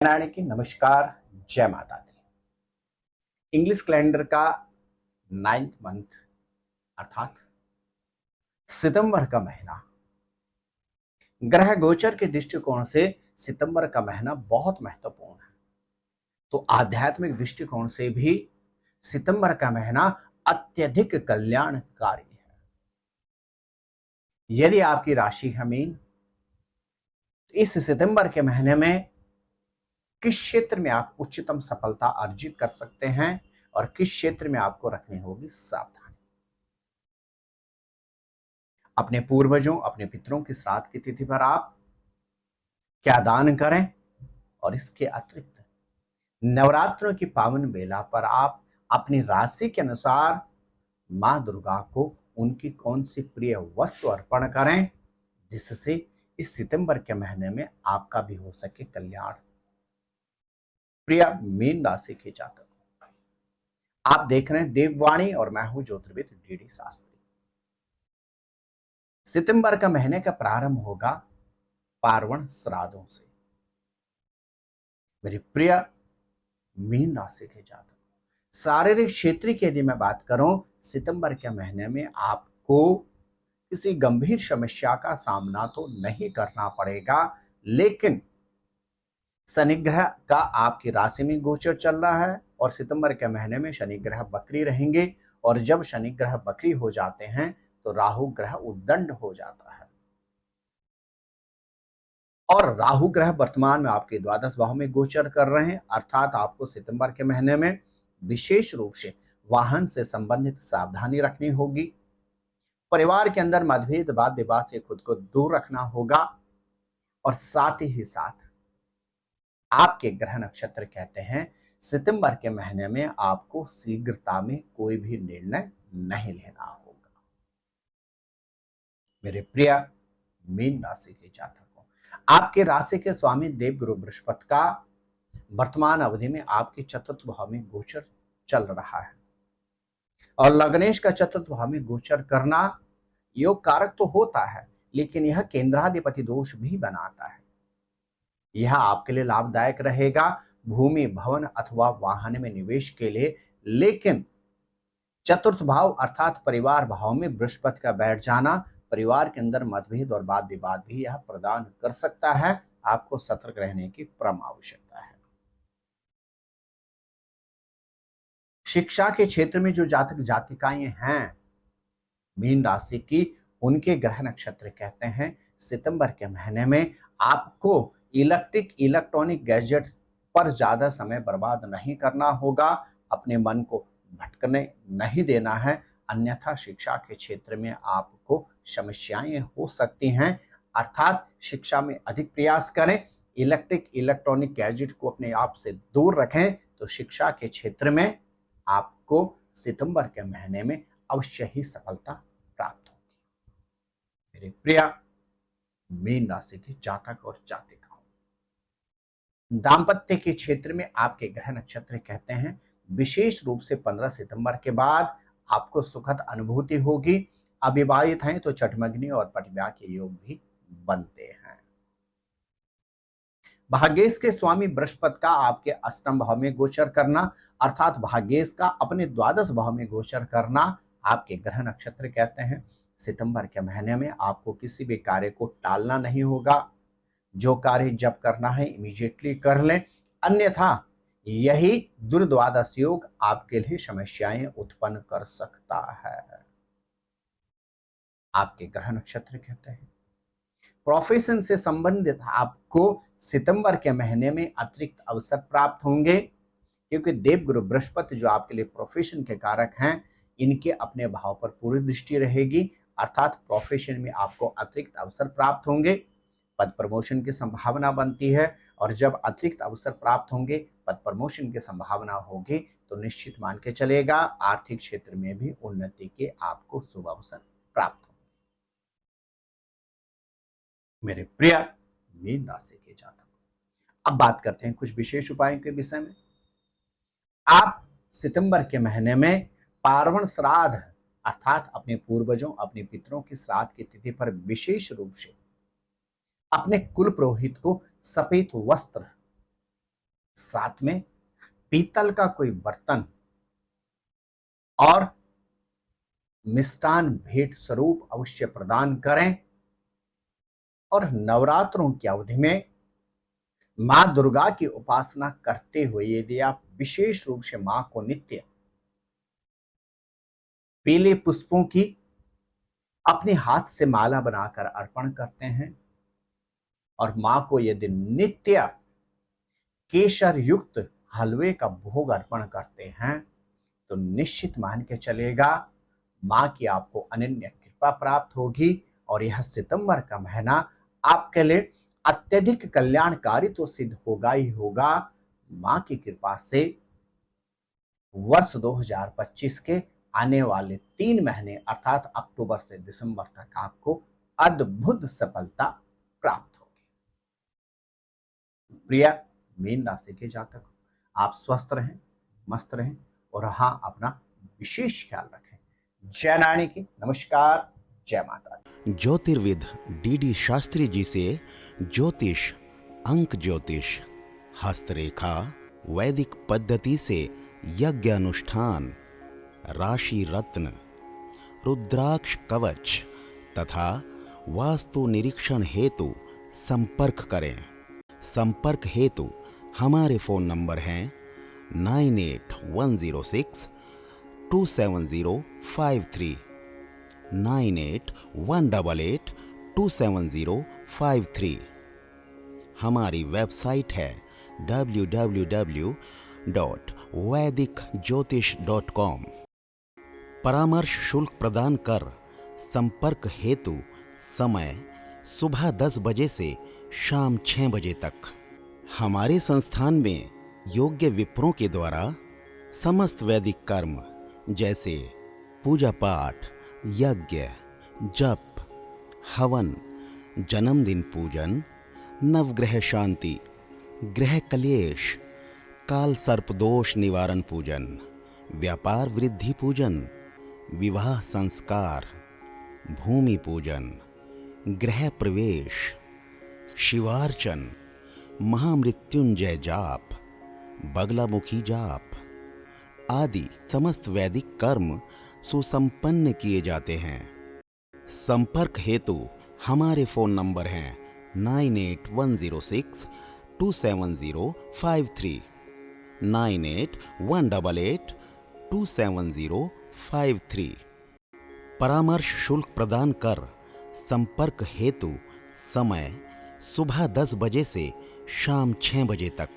नारायण की नमस्कार। जय माता दी। इंग्लिश कैलेंडर का 9th मंथ अर्थात सितंबर का महीना ग्रह गोचर के दृष्टिकोण से सितंबर का महीना बहुत महत्वपूर्ण है। तो आध्यात्मिक दृष्टिकोण से भी सितंबर का महीना अत्यधिक कल्याणकारी है। यदि आपकी राशि है मीन, तो इस सितंबर के महीने में किस क्षेत्र में आप उच्चतम सफलता अर्जित कर सकते हैं और किस क्षेत्र में आपको रखनी होगी सावधानी। अपने पूर्वजों, अपने पितरों की श्राद्ध की तिथि पर आप क्या दान करें और इसके अतिरिक्त नवरात्रों की पावन बेला पर आप अपनी राशि के अनुसार मां दुर्गा को उनकी कौन सी प्रिय वस्तु अर्पण करें जिससे इस सितंबर के महीने में आपका भी हो सके कल्याण। प्रिय मीन राशि के जातक, आप देख रहे हैं देववाणी और मैं हूं ज्योतिर्विद डीडी शास्त्री। सितंबर का महीने का प्रारंभ होगा पार्वण श्राद्धों से। मेरी प्रिय मीन राशि के जातक, शारीरिक क्षेत्र की यदि मैं बात करूं, सितंबर के महीने में आपको किसी गंभीर समस्या का सामना तो नहीं करना पड़ेगा, लेकिन शनि ग्रह का आपकी राशि में गोचर चल रहा है और सितंबर के महीने में शनि ग्रह बकरी रहेंगे और जब शनि ग्रह बकरी हो जाते हैं तो राहु ग्रह उद्दंड हो जाता है और राहु ग्रह वर्तमान में आपके द्वादश भाव में गोचर कर रहे हैं। अर्थात आपको सितंबर के महीने में विशेष रूप से वाहन से संबंधित सावधानी रखनी होगी। परिवार के अंदर मतभेद वाद विवाद से खुद को दूर रखना होगा और साथ ही साथ आपके ग्रह नक्षत्र कहते हैं सितंबर के महीने में आपको शीघ्रता में कोई भी निर्णय नहीं लेना होगा। मेरे प्रिय मीन राशि के जातकों, आपके राशि के स्वामी देवगुरु बृहस्पति का वर्तमान अवधि में आपके चतुर्थ भाव में गोचर चल रहा है और लग्नेश का चतुर्थ भाव में गोचर करना योग कारक तो होता है, लेकिन यह केंद्राधिपति दोष भी बनाता है। यह आपके लिए लाभदायक रहेगा भूमि भवन अथवा वाहन में निवेश के लिए, लेकिन चतुर्थ भाव अर्थात परिवार भाव में बृहस्पति का बैठ जाना परिवार के अंदर मतभेद और वाद विवाद भी यह प्रदान कर सकता है। आपको सतर्क रहने की परम आवश्यकता है। शिक्षा के क्षेत्र में जो जातक जातिकाएं हैं मीन राशि की, उनके ग्रह नक्षत्र कहते हैं सितंबर के महीने में आपको इलेक्ट्रॉनिक गैजेट्स पर ज्यादा समय बर्बाद नहीं करना होगा, अपने मन को भटकने नहीं देना है, अन्यथा शिक्षा के क्षेत्र में आपको समस्याएं हो सकती हैं। अर्थात शिक्षा में अधिक प्रयास करें, इलेक्ट्रॉनिक गैजेट को अपने आप से दूर रखें, तो शिक्षा के क्षेत्र में आपको सितंबर के महीने में अवश्य ही सफलता प्राप्त होगी। मेरे प्रिय मीन राशि के जातक और जातिकाओं, दाम्पत्य के क्षेत्र में आपके ग्रह नक्षत्र कहते हैं विशेष रूप से 15 सितंबर के बाद आपको सुखद अनुभूति होगी। अविवाहित हैं तो चटमगनी और पटब्याह के योग भी बनते हैं। भाग्येश के स्वामी बृहस्पति का आपके अष्टम भाव में गोचर करना अर्थात भाग्येश का अपने द्वादश भाव में गोचर करना आपके ग्रह नक्षत्र कहते हैं सितंबर के महीने में आपको किसी भी कार्य को टालना नहीं होगा। जो कार्य जब करना है इमीडिएटली कर लें, अन्यथा यही दुर्द्वादश योग आपके लिए समस्याएं उत्पन्न कर सकता है। आपके ग्रह नक्षत्र कहते हैं प्रोफेशन से संबंधित आपको सितंबर के महीने में अतिरिक्त अवसर प्राप्त होंगे, क्योंकि देवगुरु बृहस्पति जो आपके लिए प्रोफेशन के कारक हैं, इनके अपने भाव पर पूरी दृष्टि रहेगी। अर्थात प्रोफेशन में आपको अतिरिक्त अवसर प्राप्त होंगे, पद प्रमोशन की संभावना बनती है और जब अतिरिक्त अवसर प्राप्त होंगे, पद प्रमोशन की संभावना होगी, तो निश्चित मान के चलेगा आर्थिक क्षेत्र में भी उन्नति के आपको शुभ अवसर प्राप्त होंगे। मेरे प्रिय मीन राशि के जातक, अब बात करते हैं कुछ विशेष उपायों के विषय में। आप सितंबर के महीने में पार्वण श्राद्ध अर्थात अपने पूर्वजों अपने पितरों की श्राद्ध की तिथि पर विशेष रूप से अपने कुल पुरोहित को सफेद वस्त्र साथ में पीतल का कोई बर्तन और मिष्टान भेंट स्वरूप अवश्य प्रदान करें। और नवरात्रों की अवधि में मां दुर्गा की उपासना करते हुए यदि आप विशेष रूप से मां को नित्य पीले पुष्पों की अपने हाथ से माला बनाकर अर्पण करते हैं और मां को यदि नित्य केसर युक्त हलवे का भोग अर्पण करते हैं तो निश्चित मान के चलेगा मां की आपको अनन्य कृपा प्राप्त होगी और यह सितंबर का महीना आपके लिए अत्यधिक कल्याणकारी तो सिद्ध होगा ही होगा। मां की कृपा से वर्ष 2025 के आने वाले 3 महीने अर्थात अक्टूबर से दिसंबर तक आपको अद्भुत सफलता प्राप्त होगी। प्रिय मीन राशि के जातक, आप स्वस्थ रहें, मस्त रहें और हाँ, अपना विशेष ख्याल रखें। जय नारायण की नमस्कार, जय माता दी। ज्योतिर्विद डीडी शास्त्री जी से ज्योतिष, अंक ज्योतिष, हस्तरेखा, वैदिक पद्धति से यज्ञ अनुष्ठान, राशि रत्न, रुद्राक्ष कवच तथा वास्तु निरीक्षण हेतु संपर्क करें। संपर्क हेतु हमारे फोन नंबर हैं 9810627053, 9818827053। हमारी वेबसाइट है www.vedicjyotish.com। परामर्श शुल्क प्रदान कर संपर्क हेतु समय सुबह 10 बजे से शाम 6 बजे तक। हमारे संस्थान में योग्य विप्रों के द्वारा समस्त वैदिक कर्म जैसे पूजा पाठ, यज्ञ, जप, हवन, जन्मदिन पूजन, नवग्रह शांति, ग्रह कलेश, काल सर्प दोष निवारण पूजन, व्यापार वृद्धि पूजन, विवाह संस्कार, भूमि पूजन, गृह प्रवेश, शिवार्चन, महामृत्युंजय जाप, बगलामुखी जाप आदि समस्त वैदिक कर्म सुसंपन्न किए जाते हैं। संपर्क हेतु हमारे फोन नंबर हैं 9810627053, 9818827053। परामर्श शुल्क प्रदान कर संपर्क हेतु समय सुबह 10 बजे से शाम 6 बजे तक।